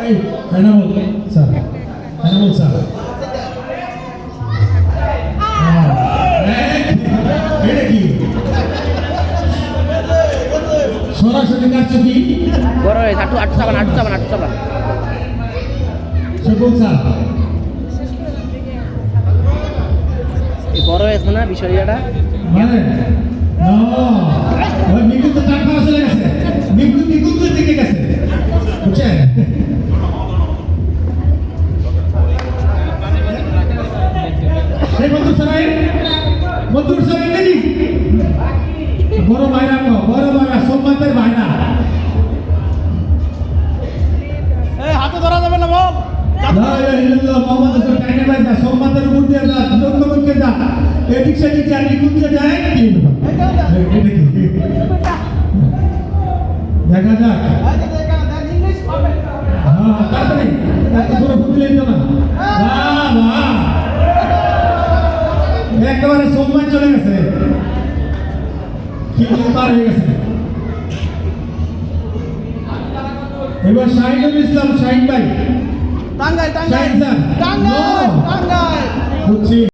এই Enamul sir, Enamul sir, এটা কি সরাসরি কাটছো কি? বড় হয়েছে, আটু চাবান। সকল স্যার বড় হয়েছে না বিষয়টা? মানে মিকুল তো টাকা চলে গেছে, মিকুল তো দিকে গেছে, বুঝছেন? এই মন্ত্রী সাহেব নেই, বড় ভাইরা সোমবারের ভাইরা হাতে ধরা যাবে না বাপ। সোমবারের উপর দিয়ে যা, জন্মকে যা, এদিক সেদিক যা, নিকুঞ্জে যায়, দেখা যাক। হ্যাঁ তাড়াতাড়ি, এত করে ফুট দিলেই তো না। একেবারে সোমবার চলে গেছে, কি পার হয়ে গেছে। এবার শাহিনুল ইসলাম, শাহিন ভাই, টাঙ্গাইল শাহিন স্যার, টাঙ্গাইল টাঙ্গাইল বুঝছি।